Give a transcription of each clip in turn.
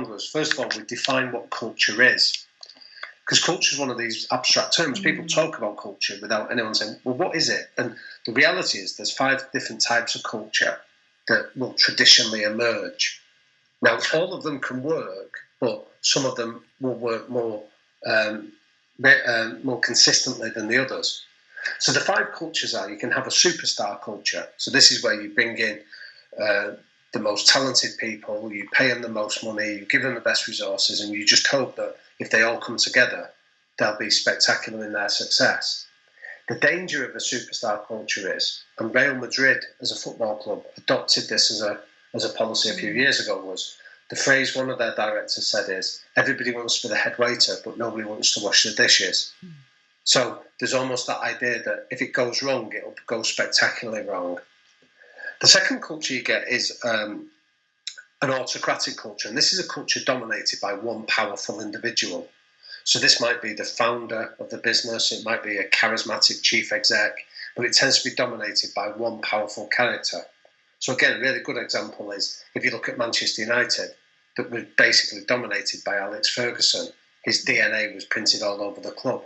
was, first of all, we define what culture is. Because culture is one of these abstract terms. People talk about culture without anyone saying, well, what is it? And the reality is there's 5 different types of culture that will traditionally emerge. Now, all of them can work, but some of them will work more consistently than the others. So the 5 cultures are, you can have a superstar culture. So this is where you bring in the most talented people, you pay them the most money, you give them the best resources, and you just hope that if they all come together, they'll be spectacular in their success. The danger of a superstar culture is, and Real Madrid as a football club adopted this as a policy a few years ago, was the phrase one of their directors said is, everybody wants to be the head waiter, but nobody wants to wash the dishes. So there's almost that idea that if it goes wrong, it'll go spectacularly wrong. The second culture you get is an autocratic culture, and this is a culture dominated by one powerful individual. So this might be the founder of the business, it might be a charismatic chief exec, but it tends to be dominated by one powerful character. So again, a really good example is if you look at Manchester United, that was basically dominated by Alex Ferguson. His DNA was printed all over the club.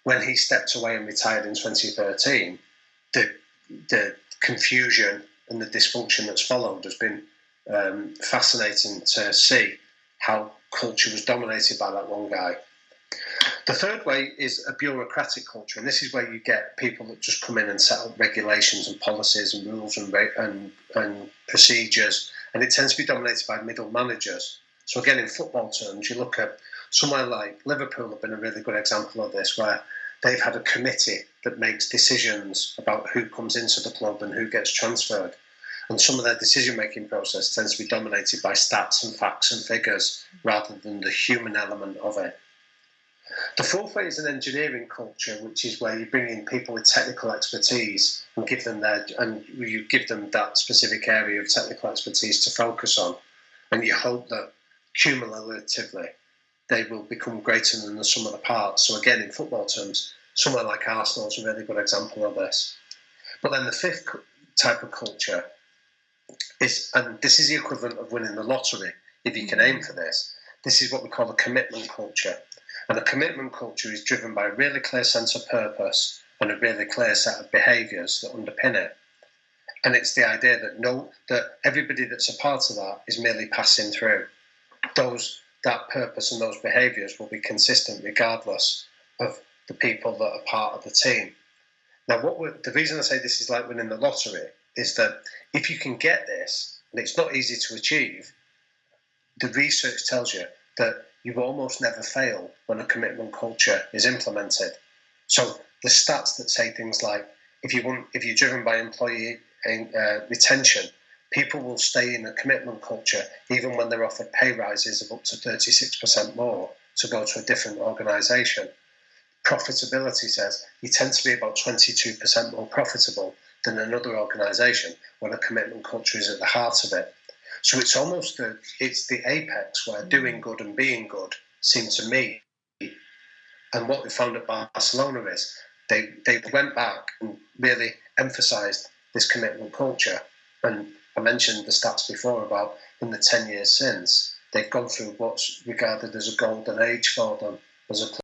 When he stepped away and retired in 2013, the confusion and the dysfunction that's followed has been fascinating to see how culture was dominated by that one guy. The third way is a bureaucratic culture, and this is where you get people that just come in and set up regulations and policies and rules and procedures, and it tends to be dominated by middle managers. So again, in football terms, you look at somewhere like Liverpool have been a really good example of this, where they've had a committee that makes decisions about who comes into the club and who gets transferred. And some of their decision-making process tends to be dominated by stats and facts and figures rather than the human element of it. The fourth way is an engineering culture, which is where you bring in people with technical expertise and you give them that specific area of technical expertise to focus on. And you hope that cumulatively they will become greater than the sum of the parts. So again, in football terms, somewhere like Arsenal is a really good example of this. But then the fifth type of culture is, and this is the equivalent of winning the lottery, if you can aim for this, this is what we call a commitment culture. And a commitment culture is driven by a really clear sense of purpose and a really clear set of behaviours that underpin it. And it's the idea that everybody that's a part of that is merely passing through. That purpose and those behaviours will be consistent regardless of the people that are part of the team. Now, the reason I say this is like winning the lottery is that if you can get this, and it's not easy to achieve, the research tells you that you almost never fail when a commitment culture is implemented. So the stats that say things like, if you're driven by employee retention, people will stay in a commitment culture even when they're offered pay rises of up to 36% more to go to a different organisation. Profitability says you tend to be about 22% more profitable than another organisation when a commitment culture is at the heart of it. So it's almost it's the apex where doing good and being good seem to meet. And what we found at Barcelona is they went back and really emphasised this commitment culture. And I mentioned the stats before about in the 10 years since, they've gone through what's regarded as a golden age for them as a club.